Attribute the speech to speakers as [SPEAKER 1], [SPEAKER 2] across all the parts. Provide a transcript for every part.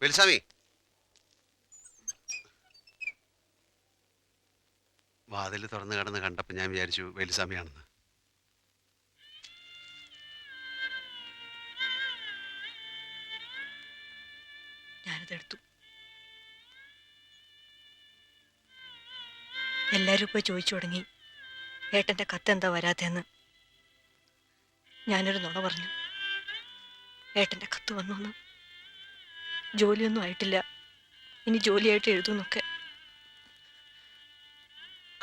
[SPEAKER 1] വെൽസാമി, വാതിൽ തുറന്നു കിടന്ന് കണ്ടപ്പോൾ ഞാൻ വിചാരിച്ചു വെൽസാമിയാണെന്ന്.
[SPEAKER 2] ഞാനതെടുത്തു. എല്ലാവരും പോയി ചോദിച്ചു തുടങ്ങി, ഏട്ടൻ്റെ കത്ത് എന്താ വരാത്തെന്ന്. ഞാനൊരു നുണ പറഞ്ഞു. ഏട്ടൻ്റെ കത്ത് വന്നു, ജോലിയൊന്നും ആയിട്ടില്ല, ഇനി ജോലിയായിട്ട് എഴുതുന്നൊക്കെ.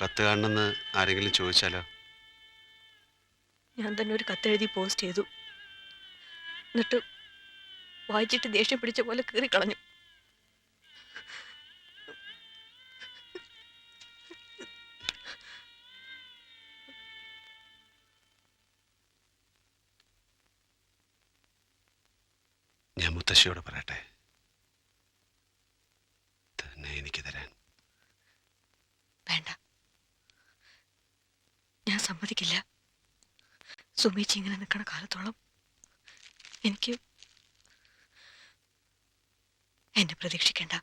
[SPEAKER 1] കത്ത് കാണണമെന്ന് ആരെങ്കിലും ചോദിച്ചാലോ?
[SPEAKER 2] ഞാൻ തന്നെ ഒരു കത്തെഴുതി പോസ്റ്റ് ചെയ്തു. എന്നിട്ട് വായിച്ചിട്ട് ദേഷ്യം പിടിച്ച പോലെ കീറിക്കളഞ്ഞു.
[SPEAKER 1] ഞാൻ മുത്തശ്ശിയോട് പറയട്ടെ തന്നെ എനിക്ക് തരാൻ?
[SPEAKER 2] വേണ്ട, ഞാൻ സമ്മതിക്കില്ല. സുമേച്ചി ഇങ്ങനെ നിൽക്കണ കാലത്തോളം എനിക്ക് എന്നെ പ്രതീക്ഷിക്കേണ്ട.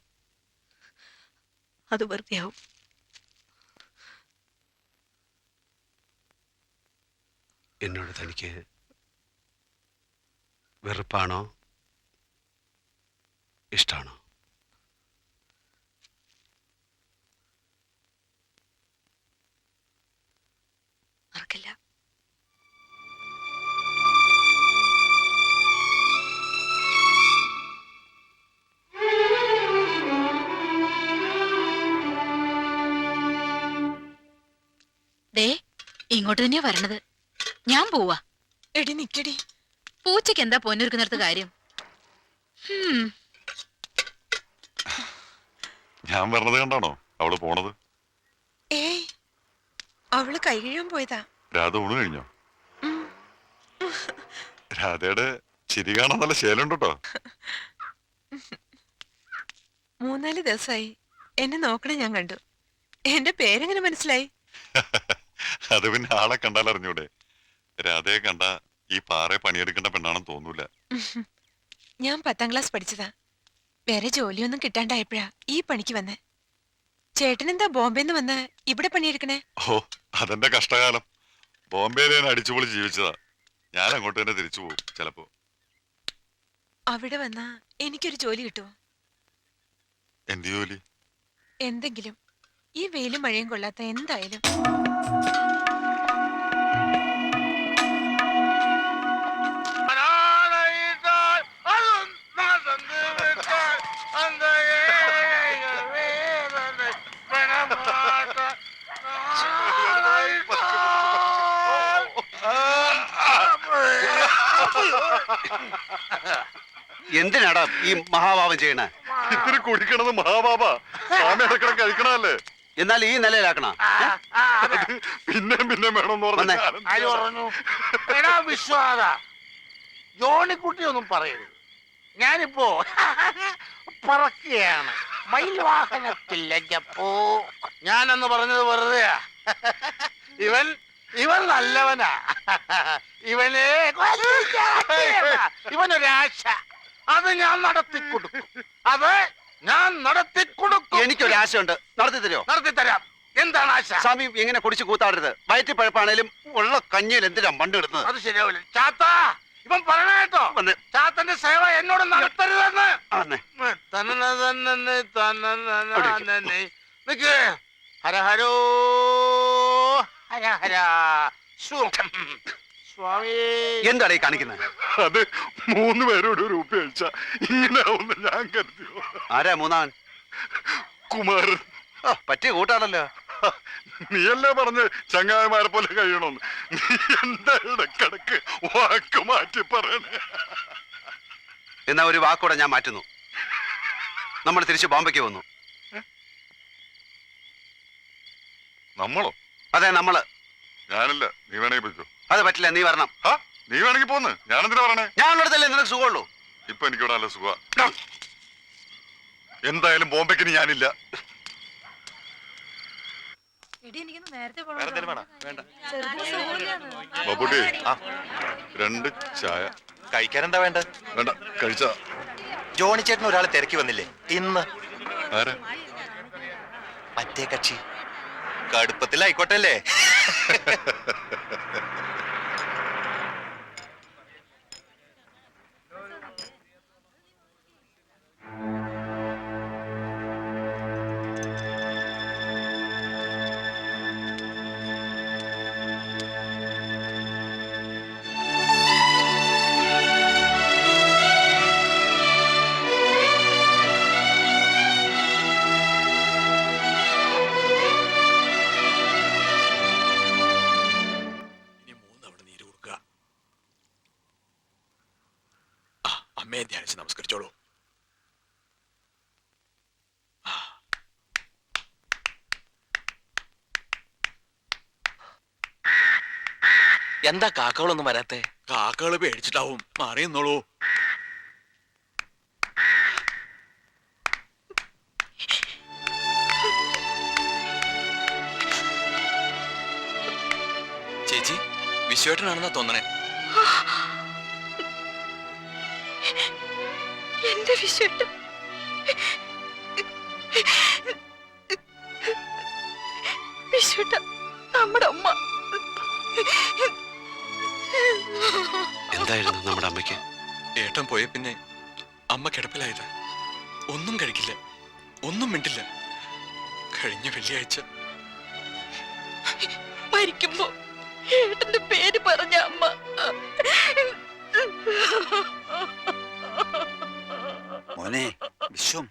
[SPEAKER 2] അത് വെറുതെയാവും.
[SPEAKER 1] എന്നോട് തനിക്ക് വെറുപ്പാണോ ഇഷ്ടമാണോ?
[SPEAKER 2] മറക്കില്ല.
[SPEAKER 3] ദേ ഇങ്ങോട്ട് തന്നെയാ വരണത്. ഞാൻ പോവാ.
[SPEAKER 2] എടി നിക്കടി.
[SPEAKER 3] പൂച്ചയ്ക്ക് എന്താ പൊന്നൊരുക്കുന്നിടത്ത് കാര്യം?
[SPEAKER 4] ഞാൻ പറഞ്ഞത് കണ്ടാണോ അവള് പോണത്?
[SPEAKER 5] ഏയ്, അവള് കൈ കഴിയാൻ പോയതാ.
[SPEAKER 4] രാധ ഊണ് കഴിഞ്ഞോ? രാധയുടെ ചിരി കാണാൻ നല്ല ശേലുണ്ട് കേട്ടോ.
[SPEAKER 5] 3-4 ദിവസമായി എന്നെ നോക്കണേ ഞാൻ കണ്ടു. എന്റെ പേരെങ്ങനെ മനസ്സിലായി?
[SPEAKER 4] അത് പിന്നെ ആളെ കണ്ടാൽ അറിഞ്ഞൂടെ? രാധയെ കണ്ട ഈ പാറയെ പണിയെടുക്കേണ്ട പെണ്ണാണെന്ന് തോന്നൂല.
[SPEAKER 5] ഞാൻ 10ാം ക്ലാസ് പഠിച്ചതാ. വേറെ ജോലിയൊന്നും കിട്ടാണ്ടായപ്പോഴാ ഈ പണിക്ക് വന്നേ. ചേട്ടനെന്താ ബോംബെന്ന് വന്ന് ഇവിടെ പണിയെടുക്കണേ?
[SPEAKER 4] ഓ, അതെന്റെ കഷ്ടകാലം. ബോംബെയിൽ ഞാൻ അടിച്ചുപൊളി ജീവിച്ചതാ. ഞാൻ അങ്ങോട്ട് തന്നെ തിരിച്ചു പോകും ചിലപ്പോ.
[SPEAKER 5] അവിടെ വന്നാ എനിക്കൊരു ജോലി കിട്ടുമോ?
[SPEAKER 4] എന്ത് ജോലി?
[SPEAKER 5] എന്തെങ്കിലും. ഈ വെയിലും മഴയും കൊള്ളാത്ത എന്തായാലും.
[SPEAKER 1] എന്തിനാടാ ഈ മഹാഭാവം ചെയ്യണേ?
[SPEAKER 4] ഇത്തിരി കുടിക്കണത് മഹാബാബ സ്വാമി അടക്കണം കഴിക്കണല്ലേ?
[SPEAKER 1] എന്നാൽ ഈ നിലയിലാക്കണ
[SPEAKER 4] പിന്നെ വേണമെന്ന്
[SPEAKER 6] പറഞ്ഞു. എടാ വിശ്വാസ, ജോണിക്കുട്ടി ഒന്നും പറയരുത്. ഞാനിപ്പോ പറക്കുകയാണ് മയിൽ വാഹനത്തില്ലപ്പോ. ഞാനെന്ന് പറഞ്ഞത് വെറുതെയാ. ഇവൻ നല്ലവനാ. ഇവനൊരാശ. അത് ഞാൻ നടത്തിക്കൊടുക്കും.
[SPEAKER 1] എനിക്കൊരാശയുണ്ട്. നടത്തി തരുമോ?
[SPEAKER 6] നടത്തിത്തരാം. എന്താണ് ആശ?
[SPEAKER 1] സ്വാമി എങ്ങനെ കുടിച്ച് കൂത്താടരുത്. വയറ്റി പഴപ്പാണേലും ഉള്ള കഞ്ഞിയിൽ എന്തിനാ മണ്ണ് ഇടുന്നത്?
[SPEAKER 6] അത് ശരിയാവില്ല ചാത്ത. ഇവൻ പറഞ്ഞ കേട്ടോ, ചാത്തന്റെ സേവ എന്നോട് നടത്തരുതെന്ന്. നിക്ക്. ഹരഹരോ ഹരഹര. സ്വാമി
[SPEAKER 1] എന്താണ് ഈ കാണിക്കുന്നത്?
[SPEAKER 4] അത് 3 പേരോട് ഒരു ഉപ്പ കഴിച്ച ഇങ്ങനെ ഞാൻ കരുതിയോ?
[SPEAKER 1] ആരാ മൂന്നാമൻ?
[SPEAKER 4] കുമാരൻ.
[SPEAKER 1] പറ്റിയ കൂട്ടാണല്ലോ.
[SPEAKER 4] നീയല്ലേ പറഞ്ഞ് ചങ്ങായിമാരെ പോലെ കഴിയണമെന്ന്. നീ എന്താ ഇടക്കിടക്ക് വാക്ക് മാറ്റി പറയണേ?
[SPEAKER 1] എന്നാ ഒരു വാക്കൂടെ ഞാൻ മാറ്റുന്നു. നമ്മൾ തിരിച്ച് ബോംബെക്ക് വന്നു.
[SPEAKER 4] നമ്മളോ?
[SPEAKER 1] അതെ, നമ്മള്.
[SPEAKER 4] ഞാനില്ല, നീ വേണമെങ്കിൽ പോയിക്കോ.
[SPEAKER 1] അത് പറ്റില്ല, നീ വരണം.
[SPEAKER 4] നീ വേണമെങ്കിൽ പോന്ന്. ഞാനെന്തിനാ പറയണേ?
[SPEAKER 1] ഞാൻ ഉള്ളിടത്തല്ലേ നിനക്ക് സുഖമുള്ളൂ.
[SPEAKER 4] ഇപ്പൊ എനിക്കിവിടെ നല്ല സുഖ. എന്തായാലും ബോംബെക്കിന് ഞാനില്ല. ബബുട്ടി, 2 ചായ.
[SPEAKER 7] കഴിക്കാൻ എന്താ വേണ്ട?
[SPEAKER 4] വേണ്ട, കഴിച്ച
[SPEAKER 7] ജോണി ചേട്ടൻ ഒരാളെ തിരക്കി വന്നില്ലേ ഇന്ന്?
[SPEAKER 4] ആരാ?
[SPEAKER 7] മറ്റേ കക്ഷി കടുപ്പത്തിലായിക്കോട്ടെ അല്ലേ?
[SPEAKER 8] അമ്മയെ ധ്യാനിച്ച് നമസ്കരിച്ചോളൂ.
[SPEAKER 7] എന്താ കാക്കകളൊന്നും വരാത്തെ?
[SPEAKER 8] കാക്കകള് പേടിച്ചിട്ടാവും. മാറി നിന്നോളൂ.
[SPEAKER 7] ചേച്ചി വിശ്വേട്ടനാണെന്നാ തോന്നണേ.
[SPEAKER 2] എന്റെ വിശ്വട്ടം വിശ്വട്ട നമ്മുടെ അമ്മ
[SPEAKER 1] എന്തായിരുന്നു നമ്മുടെ അമ്മയ്ക്ക്?
[SPEAKER 7] ഏട്ടൻ പോയ പിന്നെ അമ്മ കിടപ്പിലായത്. ഒന്നും കഴിക്കില്ല, ഒന്നും മിണ്ടില്ല. കഴിഞ്ഞ വെള്ളിയാഴ്ച
[SPEAKER 2] മരിക്കുമ്പോ ഏട്ടന്റെ പേര് പറഞ്ഞ അമ്മ
[SPEAKER 1] മോനെ വിശ്വം,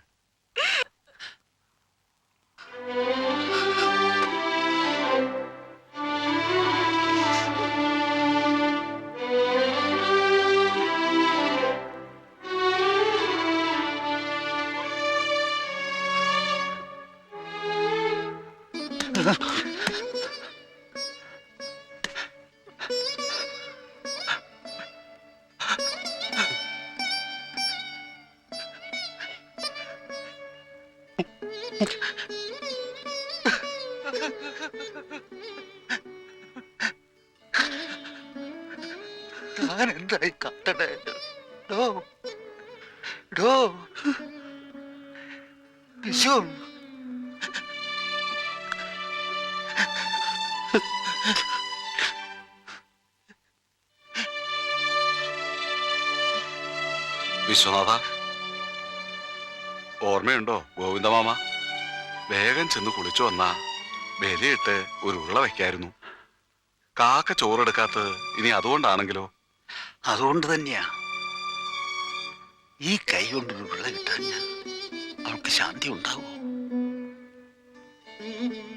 [SPEAKER 6] ഞാൻ എന്തായി കത്തടേ? ഡോ ഡോ വിശ്വം,
[SPEAKER 1] വിശ്വനാഥ ഓർമ്മയുണ്ടോ ഗോവിന്ദമാമ? വേഗം ചെന്ന് കുളിച്ചു വന്നാ ബലിയിട്ട് ഒരു ഉരുള വെക്കായിരുന്നു. കാക്ക ചോറെടുക്കാത്തത് ഇനി അതുകൊണ്ടാണെങ്കിലോ?
[SPEAKER 6] അതുകൊണ്ട് തന്നെയാ ഈ കൈ കൊണ്ടൊരു വിള കിട്ടാൻ ഞാൻ അവൾക്ക് ശാന്തി ഉണ്ടാവോ?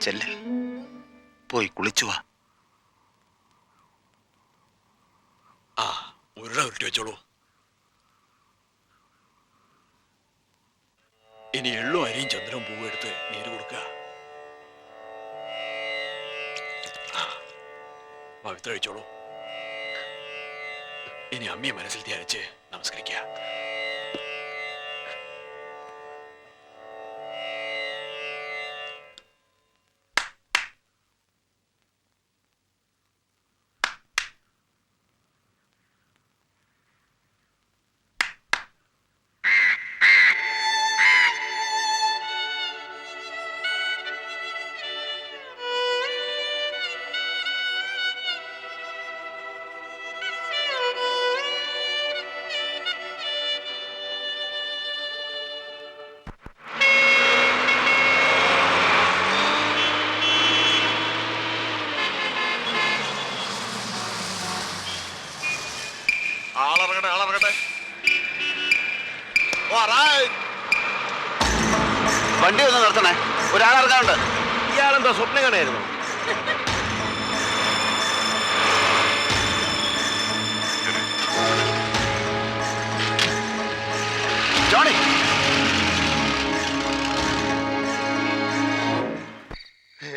[SPEAKER 6] ചെല്ല്, പോയി കുളിച്ചു വാ.
[SPEAKER 8] ആ ഉരുള ഉരുട്ടി വെച്ചോളൂ. ഇനി എള്ളും അരിയും ചന്ദ്രവും പൂവും എടുത്ത് നീര് കൊടുക്കുക. പവിത്ര കഴിച്ചോളൂ. ഇനി അമ്മയെ മനസ്സിൽ ധ്യാനിച്ച് നമസ്കരിക്കുക.
[SPEAKER 4] ആളിറങ്ങട്ടെ, ആളിറങ്ങട്ടെ.
[SPEAKER 1] വണ്ടി ഒന്ന് നിർത്തണേ, ഒരാളിറങ്ങാനുണ്ട്.
[SPEAKER 6] ഇയാളെന്താ സ്വപ്നം കാണായിരുന്നു?
[SPEAKER 1] ജോണി,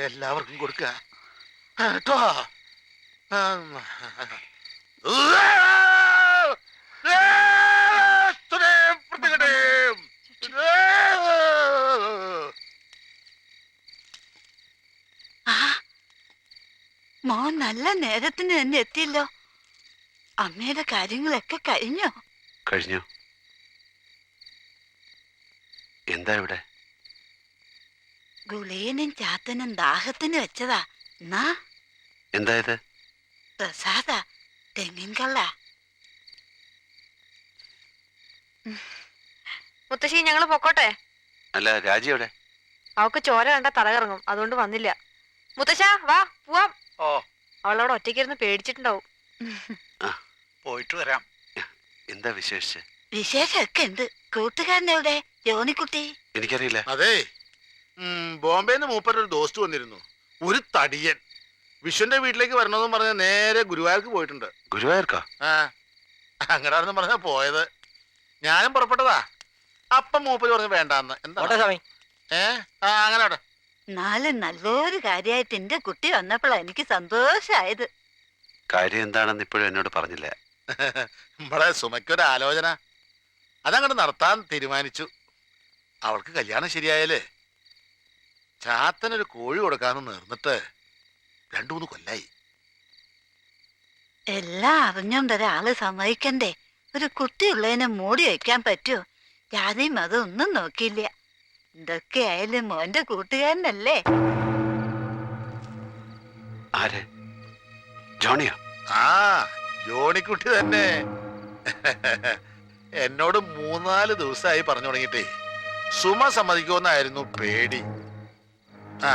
[SPEAKER 6] എല്ലാവർക്കും കൊടുക്കുക കേട്ടോ.
[SPEAKER 9] മോൻ നല്ല നേരത്തിന് തന്നെ എത്തിയല്ലോ. അമ്മയുടെ കാര്യങ്ങളൊക്കെ കഴിഞ്ഞോ?
[SPEAKER 1] കഴിഞ്ഞു. എന്താ ഇവിടെ?
[SPEAKER 9] ഗുളിയനും ചാത്തനും ദാഹത്തിന് വെച്ചതാ. എന്നാ
[SPEAKER 1] എന്താ ഇത്?
[SPEAKER 9] പ്രസാദ തെങ്ങിൻ കള്ള.
[SPEAKER 2] മുത്തശ്ശി ഞങ്ങള് പൊക്കോട്ടെ.
[SPEAKER 1] അല്ല, രാജി എവിടെ?
[SPEAKER 2] അവക്ക് ചോര കണ്ട തലകറങ്ങും, അതുകൊണ്ട് വന്നില്ല. മുത്തശ്ശ വാ പോവാം.
[SPEAKER 6] ഓ
[SPEAKER 2] അവളവിടെ ഒറ്റയ്ക്കിരുന്ന് പേടിച്ചിട്ടുണ്ടാവും.
[SPEAKER 6] പോയിട്ട് വരാം.
[SPEAKER 1] എന്താ വിശേഷിച്ച്?
[SPEAKER 9] വിശേഷമൊക്കെ ഉണ്ട്. കൂട്ടുകാരനെവിടെ ജോണിക്കുട്ടി?
[SPEAKER 1] എനിക്കറിയില്ല.
[SPEAKER 6] അതെ, ബോംബെന്ന് മൂപ്പരൊരു ദോസ്റ്റ് വന്നിരുന്നു. ഒരു തടിയൻ വിഷുവിന്റെ വീട്ടിലേക്ക് വരണമെന്നും പറഞ്ഞ നേരെ ഗുരുവായൂർക്ക് പോയിട്ടുണ്ട്.
[SPEAKER 1] ഗുരുവായൂർക്കാ?
[SPEAKER 6] ആ അങ്ങടാണെന്ന് പറഞ്ഞാ പോയത്. ഞാനും പുറപ്പെട്ടതാ. അപ്പം മൂപ്പര് പറഞ്ഞു വേണ്ടാന്ന്. എന്താ അങ്ങനെ അവിടെ
[SPEAKER 9] എന്നാലും നല്ലൊരു കാര്യമായിട്ട് എന്റെ കുട്ടി വന്നപ്പോഴാ എനിക്ക് സന്തോഷായത്.
[SPEAKER 1] കാര്യം എന്താണെന്ന് ഇപ്പോഴും എന്നോട് പറഞ്ഞില്ല.
[SPEAKER 6] നമ്മളെ സുമയ്ക്കൊരു ആലോചന അതങ്ങോട്ട് നടത്താൻ തീരുമാനിച്ചു. അവൾക്ക് കല്യാണം ശരിയായാലേ ചാത്തനൊരു കോഴി കൊടുക്കാന്ന് നേർന്നിട്ട് 2-3 കൊല്ലായി.
[SPEAKER 9] എല്ലാം അറിഞ്ഞോണ്ട് ഒരാള് സമ്മതിക്കണ്ടേ? ഒരു കുട്ടിയുള്ളതിനെ മൂടി വയ്ക്കാൻ പറ്റുമോ? ജാതി മതം ഒന്നും നോക്കിയില്ല. എന്തൊക്കെ ആയാലും മോന്റെ കൂട്ടുകാരനല്ലേ.
[SPEAKER 1] ആര്? ജോണിയോ?
[SPEAKER 6] ആ ജോണിക്കുട്ടി തന്നെ. എന്നോട് 3-4 ദിവസമായി പറഞ്ഞു തുടങ്ങിട്ടേ സുമ സമ്മതിക്കുമെന്നായിരുന്നു പേടി. ആ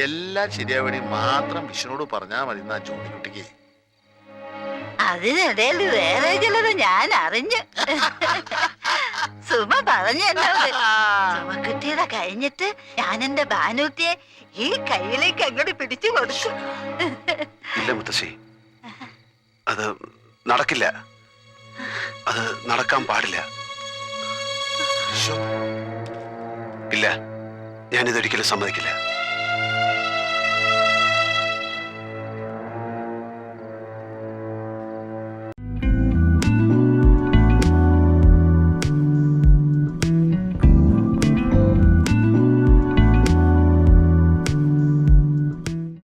[SPEAKER 6] എല്ലാം ശരിയാവണി മാത്രം വിഷ്ണുനോട് പറഞ്ഞാ മതി എന്നാ ജോണിക്കുട്ടിക്ക്.
[SPEAKER 9] അതിനിടയിൽ വേറെ ചിലത് ഞാൻ അറിഞ്ഞു. സുമ പറഞ്ഞു എന്നോട്. സുമക്കുട്ടിയുടെ കഴിഞ്ഞിട്ട് ഞാൻ എന്റെ ഭാനുട്ടിയെ ഈ കയ്യിലേക്ക് അങ്ങോട്ട് പിടിച്ചു കൊടുക്കും.
[SPEAKER 1] ഇല്ല മുത്തശ്ശി, അത് നടക്കില്ല. അത് നടക്കാൻ പാടില്ല.
[SPEAKER 6] ശ്ശോ,
[SPEAKER 1] ഇല്ല, ഞാനിതൊരിക്കലും സമ്മതിക്കില്ല.